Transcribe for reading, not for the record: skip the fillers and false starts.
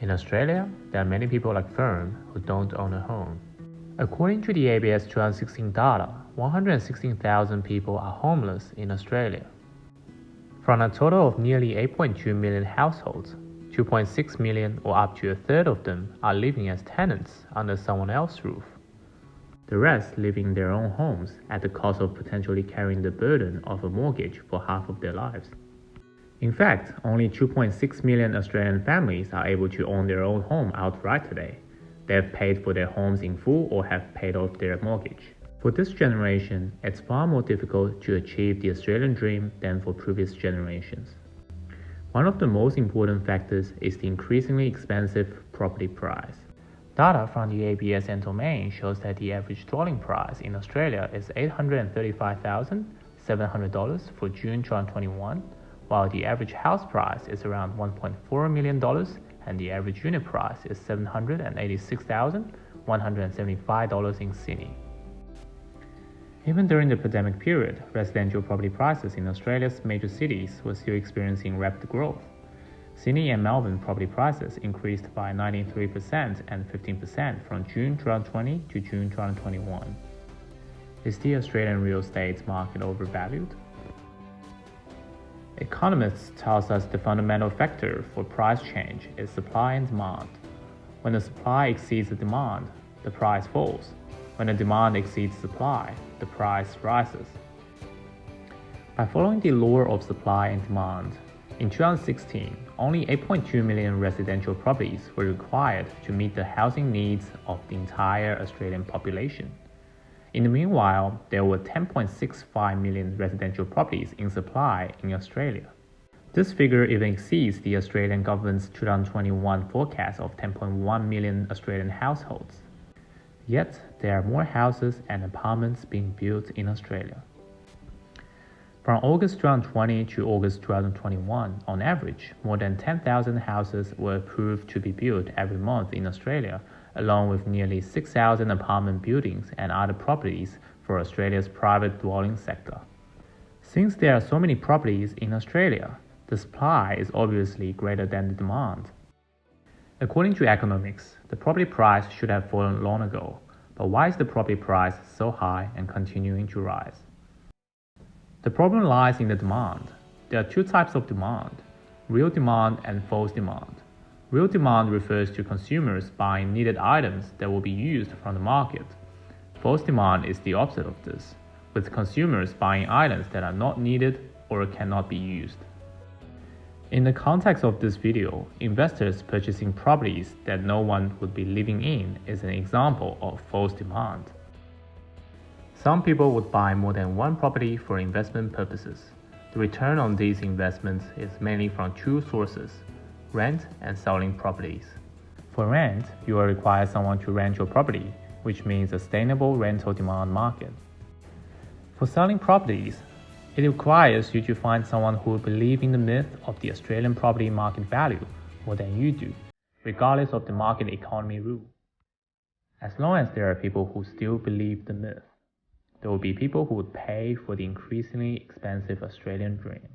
In Australia, there are many people like Fern who don't own a home. According to the ABS 2016 data, 116,000 people are homeless in Australia. From a total of nearly 8.2 million households, 2.6 million or up to a third of them are living as tenants under someone else's roof. The rest live in their own homes at the cost of potentially carrying the burden of a mortgage for half of their lives. In fact, only 2.6 million Australian families are able to own their own home outright today. They have paid for their homes in full or have paid off their mortgage. For this generation, it's far more difficult to achieve the Australian dream than for previous generations. One of the most important factors is the increasingly expensive property price. Data from the ABS and Domain shows that the average dwelling price in Australia is $835,700 for June 2021, while the average house price is around $1.4 million and the average unit price is $786,175 in Sydney. Even during the pandemic period, residential property prices in Australia's major cities were still experiencing rapid growth. Sydney and Melbourne property prices increased by 93% and 15% from June 2020 to June 2021. Is the Australian real estate market overvalued? Economists tell us the fundamental factor for price change is supply and demand. When the supply exceeds the demand, the price falls. When the demand exceeds supply, the price rises. By following the law of supply and demand, in 2016, only 8.2 million residential properties were required to meet the housing needs of the entire Australian population. In the meanwhile, there were 10.65 million residential properties in supply in Australia. This figure even exceeds the Australian government's 2021 forecast of 10.1 million Australian households. Yet, there are more houses and apartments being built in Australia. From August 2020 to August 2021, on average, more than 10,000 houses were approved to be built every month in Australia, along with nearly 6,000 apartment buildings and other properties for Australia's private dwelling sector. Since there are so many properties in Australia, the supply is obviously greater than the demand. According to economics, the property price should have fallen long ago, but why is the property price so high and continuing to rise? The problem lies in the demand. There are two types of demand: real demand and false demand. Real demand refers to consumers buying needed items that will be used from the market. False demand is the opposite of this, with consumers buying items that are not needed or cannot be used. In the context of this video, investors purchasing properties that no one would be living in is an example of false demand. Some people would buy more than one property for investment purposes. The return on these investments is mainly from two sources: rent and selling properties. For rent, you will require someone to rent your property, which means a sustainable rental demand market. For selling properties, it requires you to find someone who will believe in the myth of the Australian property market value more than you do, regardless of the market economy rule. As long as there are people who still believe the myth, there will be people who would pay for the increasingly expensive Australian dream.